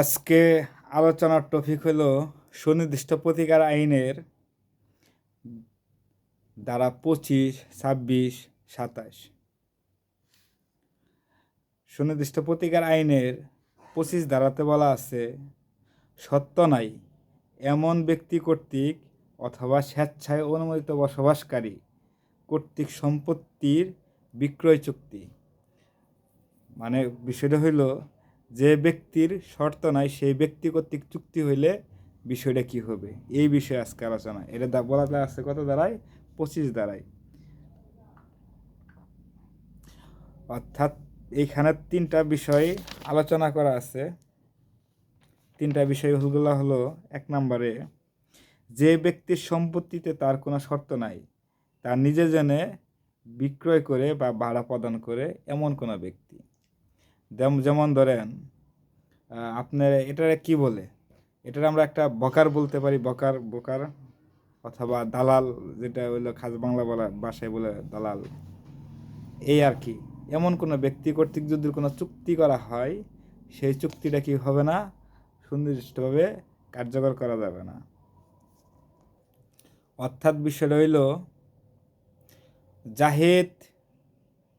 আজকে আলোচনার টপিক হলো সুনির্দিষ্ট প্রতিকার আইনের ধারা 25, 26, 27। সুনির্দিষ্ট প্রতিকার আইনের 25 ধারাতে বলা আছে, সত্য নাই এমন ব্যক্তি কর্তৃক অথবা স্বেচ্ছায় অনুমোদিত বসবাসকারী কর্তৃক সম্পত্তির বিক্রয় চুক্তি। মানে বিষয়টা হইল, যে ব্যক্তির শর্ত নাই সেই ব্যক্তি কর্তৃক চুক্তি হইলে বিষয়টা কি হবে, এই বিষয়ে আজকে আলোচনা। এটা বলা আছে কত দ্বারায়? 25 দ্বারায়। অর্থাৎ এইখানে 3টা বিষয় আলোচনা করা আছে। 3টা বিষয়গুলো হলো, 1 নম্বরে, যে ব্যক্তির সম্পত্তিতে তার কোনো শর্ত নাই, তার নিজে জেনে বিক্রয় করে বা ভাড়া প্রদান করে এমন কোনো ব্যক্তি। যেমন ধরেন, আপনার এটারে কি বলে, এটার আমরা একটা বকার বলতে পারি, বকার অথবা দালাল, যেটা হইলো খাস বাংলা ভাষায় বলে দালাল, এই আর কি। এমন কোনো ব্যক্তি কর্তৃক যদি কোনো চুক্তি করা হয়, সেই চুক্তিটা কি হবে না, সুনির্দিষ্টভাবে কার্যকর করা যাবে না। অর্থাৎ বিষয়টা হইল, জাহিদ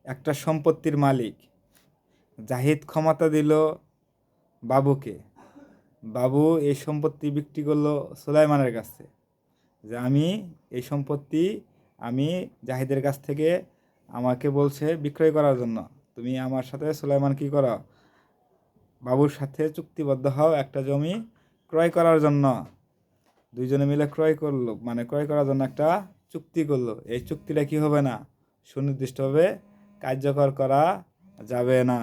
একটা সম্পত্তির মালিক। জাহিদ ক্ষমতা দিল বাবুকে। বাবু এই সম্পত্তি বিক্রি করলো সুলাইমানের কাছে, যে আমি এই সম্পত্তি আমি জাহিদের কাছ থেকে, আমাকে বলছে বিক্রয় করার জন্য, তুমি আমার সাথে সুলাইমান কি করো, বাবুর সাথে চুক্তিবদ্ধ হও একটা জমি ক্রয় করার জন্য। দুইজনে মিলে ক্রয় করলো, মানে ক্রয় করার জন্য একটা চুক্তি করলো। এই চুক্তিটা কি হবে না, সুনির্দিষ্টভাবে কার্যকর করা যাবে না।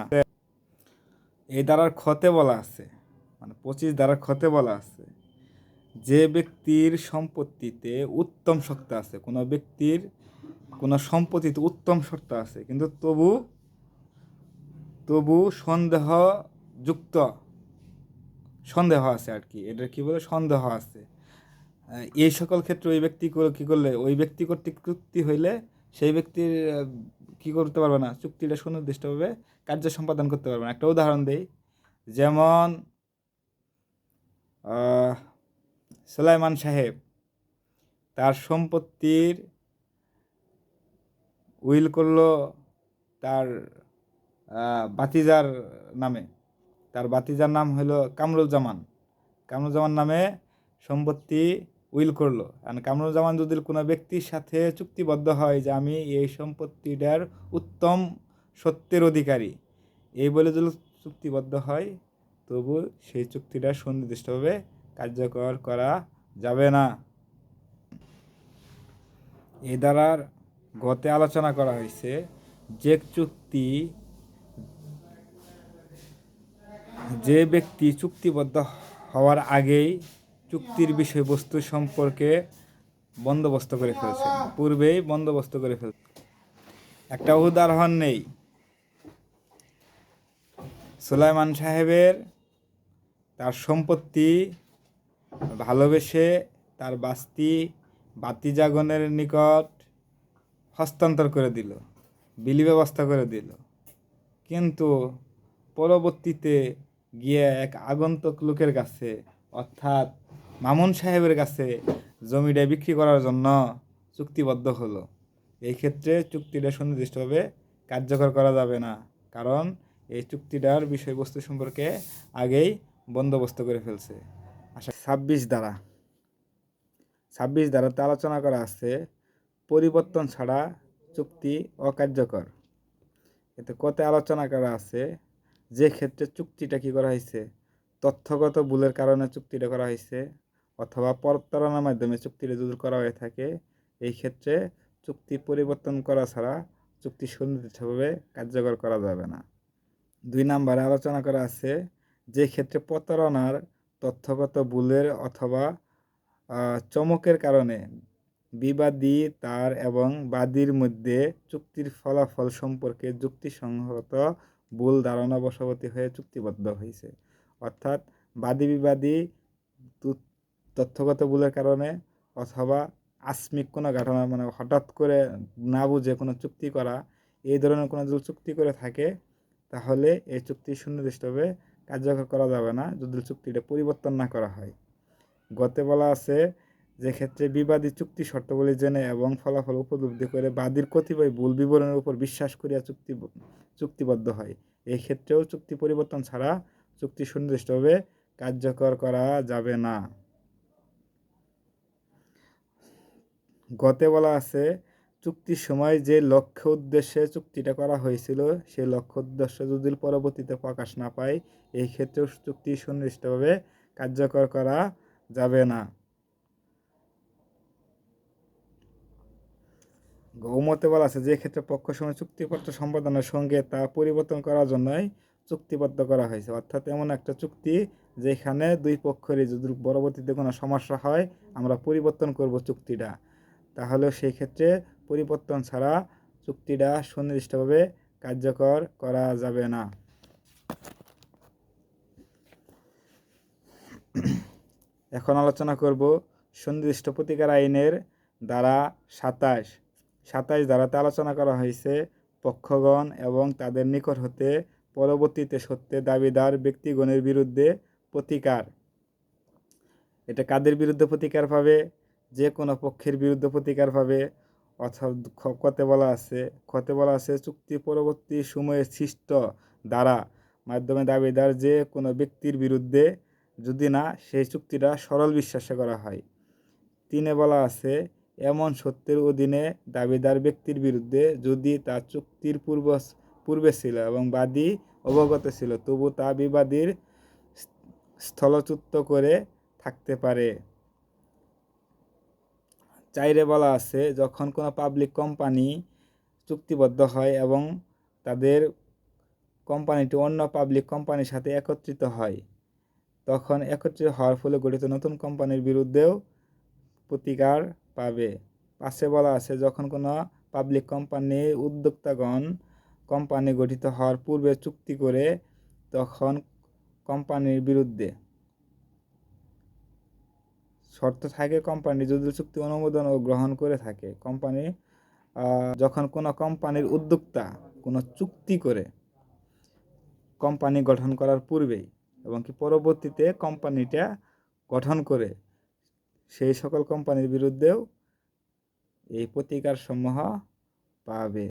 এই ধারার ক্ষতে বলা আছে, মানে 25 ধারার ক্ষতে বলা আছে, যে ব্যক্তির সম্পত্তিতে উত্তম শর্ত আছে, কোনো ব্যক্তির কোনো সম্পত্তিতে উত্তম শর্ত আছে, কিন্তু তবু সন্দেহ আছে আর কি, এটা কি বলে, সন্দেহ আছে। এই সকল ক্ষেত্রে ওই ব্যক্তি কি করলে, ওই ব্যক্তি কর্তৃক চুক্তি হইলে সেই ব্যক্তির কি করতে পারবে না, চুক্তিটা সুনির্দিষ্টভাবে কার্য সম্পাদন করতে পারবে না। একটা উদাহরণ দেই, যেমন সুলাইমান সাহেব তার সম্পত্তির উইল করলো তার বাতিজার নামে। তার বাতিজার নাম হলো কামরুজ্জামান নামে সম্পত্তি উইল করলো। আর কামরুজ্জামান যদি কোনো ব্যক্তির সাথে চুক্তিবদ্ধ হয় যে আমি এই সম্পত্তিটার উত্তম সত্যের অধিকারী, এই বলে যদি চুক্তিবদ্ধ হয়, তবু সেই চুক্তিটা সুনির্দিষ্টভাবে কার্যকর করা যাবে না। এই দ্বারার গতে আলোচনা করা হয়েছে, যে ব্যক্তি চুক্তিবদ্ধ হওয়ার আগেই চুক্তির বিষয়বস্তু সম্পর্কে বন্দোবস্ত করে ফেলছে, পূর্বেই বন্দোবস্ত করে ফেলছে। একটা উদাহরণ নেই, সুলাইমান সাহেবের তার সম্পত্তি ভালোবেসে তার বাতিজাগণের নিকট হস্তান্তর করে দিল, বিলি ব্যবস্থা করে দিল, কিন্তু পরবর্তীতে গিয়ে এক আগন্তুক লোকের কাছে, অর্থাৎ মামুন সাহেবের কাছে জমিটা বিক্রি করার জন্য চুক্তিবদ্ধ হলো। এই ক্ষেত্রে চুক্তিটা সুনির্দিষ্টভাবে কার্যকর করা যাবে না, কারণ এই চুক্তিটার বিষয়বস্তু সম্পর্কে আগেই বন্দোবস্ত করে ফেলছে। 26 ধারাতে আলোচনা করা আছে, পরিবর্তন ছাড়া চুক্তি অকার্যকর। এতে কত আলোচনা করা আছে, যে ক্ষেত্রে চুক্তিটা কি করা হয়েছে, তথ্যগত ভুলের কারণে চুক্তিটা করা হয়েছে, অথবা প্রতারণার মাধ্যমে চুক্তিটা যদি করা হয়ে থাকে, এই ক্ষেত্রে চুক্তি পরিবর্তন করা ছাড়া চুক্তি সুনির্দিষ্টভাবে কার্যকর করা যাবে না। 2 নম্বরে আলোচনা করা আছে, যে ক্ষেত্রে প্রতারণার, তথ্যগত ভুলের অথবা চমকের কারণে বিবাদী তার এবং বাদীর মধ্যে চুক্তির ফলাফল সম্পর্কে যুক্তিসঙ্গত ভুল ধারণা বশবর্তী হয়ে চুক্তিবদ্ধ হয়েছে। অর্থাৎ বাদী তথ্যগত ভুলের কারণে অথবা আকস্মিক কোনো ঘটনা, মানে হঠাৎ করে না বুঝে কোনো চুক্তি করা, এই ধরনের কোনো যদি চুক্তি করে থাকে, তাহলে এই চুক্তি সুনির্দিষ্টভাবে কার্যকর করা যাবে না যদি চুক্তিটা পরিবর্তন না করা হয়। গতে বলা আছে যে ক্ষেত্রে বিবাদী চুক্তি শর্তাবলী জেনে এবং ফলাফল উপলব্ধি করে বাদীর কতিপয় ভুল বিবরণের উপর বিশ্বাস করিয়া চুক্তিবদ্ধ হয়, এই ক্ষেত্রেও চুক্তি পরিবর্তন ছাড়া চুক্তি সুনির্দিষ্টভাবে কার্যকর করা যাবে না। গতে বলা আছে চুক্তির সময় যে লক্ষ্য উদ্দেশ্যে চুক্তিটা করা হয়েছিল সেই লক্ষ্য উদ্দেশ্য যদি পরবর্তীতে প্রকাশ না পায়, এই ক্ষেত্রেও চুক্তি সুনির্দিষ্টভাবে কার্যকর করা যাবে না। গৌমতে বলা আছে যে ক্ষেত্রে পক্ষসমূহ চুক্তিপত্র সম্পাদনের সঙ্গে তা পরিবর্তন করার জন্যই চুক্তিবদ্ধ করা হয়েছে, অর্থাৎ এমন একটা চুক্তি যেখানে দুই পক্ষেরই যদি পরবর্তীতে কোনো সমস্যা হয় আমরা পরিবর্তন করব চুক্তিটা, তাহলে সেই ক্ষেত্রে পরিবর্তন ছাড়া চুক্তিটা সুনির্দিষ্টভাবে কার্যকর করা যাবে না। এখন আলোচনা করব সুনির্দিষ্ট প্রতিকার আইনের ধারা 27 ধারাতে আলোচনা করা হয়েছে পক্ষগণ এবং তাদের নিকট হতে পরবর্তীতে সত্ত্বে দাবিদার ব্যক্তিগণের বিরুদ্ধে প্রতিকার। এটা কাদের বিরুদ্ধে প্রতিকার পাবে? যে কোনো পক্ষের বিরুদ্ধে প্রতিকার পাবে। অর্থাৎ ক্ষতে বলা আছে চুক্তি পরবর্তী সময়ে সৃষ্ট দ্বারা মাধ্যমে দাবিদার যে কোনো ব্যক্তির বিরুদ্ধে যদি না সেই চুক্তিটা সরল বিশ্বাসে করা হয়। 3 বলা আছে এমন সত্যের অধীনে দাবিদার ব্যক্তির বিরুদ্ধে যদি তা চুক্তির পূর্বে ছিল এবং বাদী অবগত ছিল তবু তা বিবাদীর স্থলচ্যুত করে থাকতে পারে। 4 বলা আছে যখন কোনো পাবলিক কোম্পানি চুক্তিবদ্ধ হয় এবং তাদের কোম্পানিটি অন্য পাবলিক কোম্পানির সাথে একত্রিত হয়, তখন একত্রিত হওয়ার ফলে গঠিত নতুন কোম্পানির বিরুদ্ধেও প্রতিকার পাবে। 5 বলা আছে যখন কোনো পাবলিক কোম্পানির উদ্যোক্তাগণ কোম্পানি গঠিত হওয়ার পূর্বে চুক্তি করে তখন কোম্পানির বিরুদ্ধে শর্ত থাকে কোম্পানি যদি চুক্তি অনুমোদন ও গ্রহণ করে থাকে, কোম্পানি যখন কোনো কোম্পানির উদ্যোক্তা কোনো চুক্তি করে কোম্পানি গঠন করার পূর্বেই এবং কি পরবর্তীতে কোম্পানিটা গঠন করে সেই সকল কোম্পানির বিরুদ্ধেও এই প্রতিকার সমূহ পাবে।